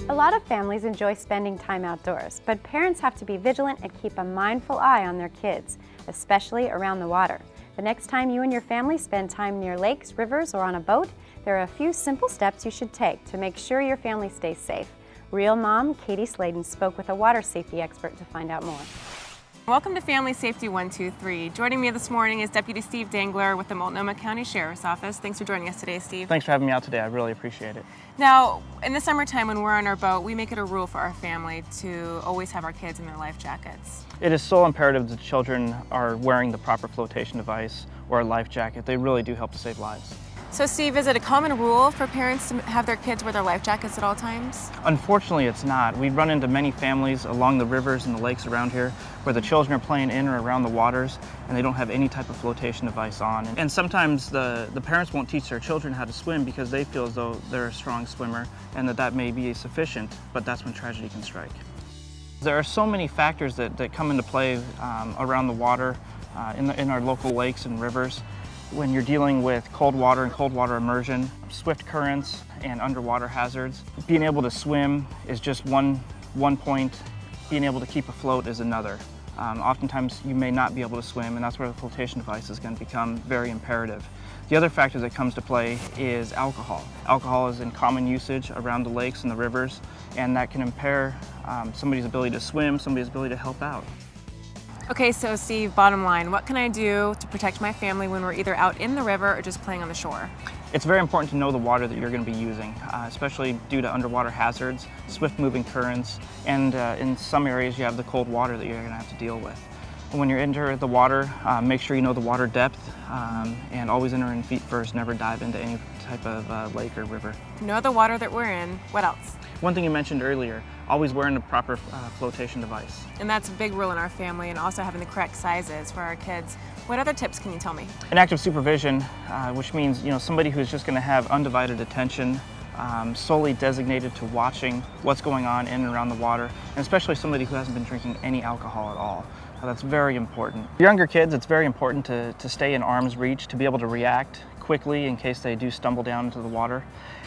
A lot of families enjoy spending time outdoors, but parents have to be vigilant and keep a mindful eye on their kids, especially around the water. The next time you and your family spend time near lakes, rivers, or on a boat, there are a few simple steps you should take to make sure your family stays safe. Real Mom Katie Sladen spoke with a water safety expert to find out more. Welcome to Family Safety 123. Joining me this morning is Deputy Steve Dangler with the Multnomah County Sheriff's Office. Thanks for joining us today, Steve. Thanks for having me out today. I really appreciate it. Now, in the summertime when we're on our boat, we make it a rule for our family to always have our kids in their life jackets. It is so imperative that children are wearing the proper flotation device or a life jacket. They really do help to save lives. So Steve, is it a common rule for parents to have their kids wear their life jackets at all times? Unfortunately, it's not. We run into many families along the rivers and the lakes around here where the children are playing in or around the waters and they don't have any type of flotation device on. And sometimes the parents won't teach their children how to swim because they feel as though they're a strong swimmer and that may be sufficient, but that's when tragedy can strike. There are so many factors that come into play around the water in our local lakes and rivers. When you're dealing with cold water and cold water immersion, swift currents and underwater hazards, being able to swim is just one point. Being able to keep afloat is another. Oftentimes you may not be able to swim, and that's where the flotation device is going to become very imperative. The other factor that comes to play is alcohol. Alcohol is in common usage around the lakes and the rivers, and that can impair somebody's ability to swim, somebody's ability to help out. Okay, so Steve, bottom line, what can I do to protect my family when we're either out in the river or just playing on the shore? It's very important to know the water that you're going to be using, especially due to underwater hazards, swift-moving currents, and in some areas you have the cold water that you're going to have to deal with. When you enter the water, make sure you know the water depth and always enter in feet first, never dive into any type of lake or river. Know the water that we're in. What else? One thing you mentioned earlier, always wearing a proper flotation device. And that's a big rule in our family, and also having the correct sizes for our kids. What other tips can you tell me? An active supervision, which means somebody who's just going to have undivided attention, solely designated to watching what's going on in and around the water, and especially somebody who hasn't been drinking any alcohol at all. That's very important. For younger kids, it's very important to stay in arm's reach, to be able to react quickly in case they do stumble down into the water.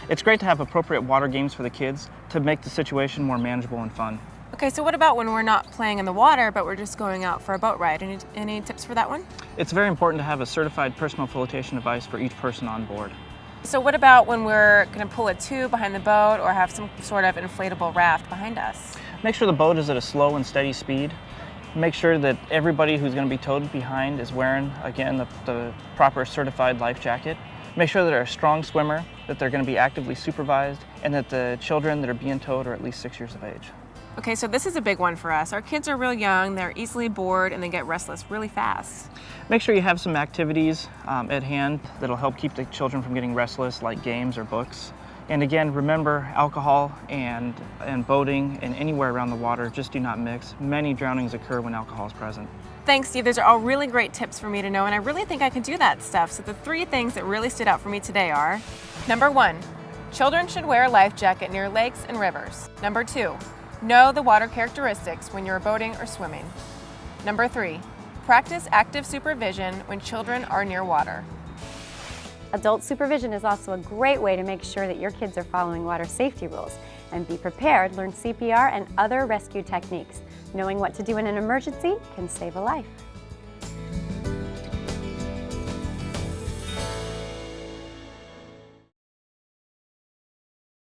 It's great to have appropriate water games for the kids to make the situation more manageable and fun. Okay, so what about when we're not playing in the water, but we're just going out for a boat ride? Any tips for that one? It's very important to have a certified personal flotation device for each person on board. So what about when we're going to pull a tube behind the boat or have some sort of inflatable raft behind us? Make sure the boat is at a slow and steady speed. Make sure that everybody who's going to be towed behind is wearing, again, the proper certified life jacket. Make sure that they're a strong swimmer, that they're going to be actively supervised, and that the children that are being towed are at least 6 years of age. Okay, so this is a big one for us. Our kids are real young, they're easily bored, and they get restless really fast. Make sure you have some activities at hand that'll help keep the children from getting restless, like games or books. And again, remember, alcohol and boating and anywhere around the water just do not mix. Many drownings occur when alcohol is present. Thanks, Steve. Those are all really great tips for me to know, and I really think I can do that stuff. So the 3 things that really stood out for me today are: number 1, children should wear a life jacket near lakes and rivers. Number 2, know the water characteristics when you're boating or swimming. Number 3, practice active supervision when children are near water. Adult supervision is also a great way to make sure that your kids are following water safety rules. And be prepared, learn CPR and other rescue techniques. Knowing what to do in an emergency can save a life.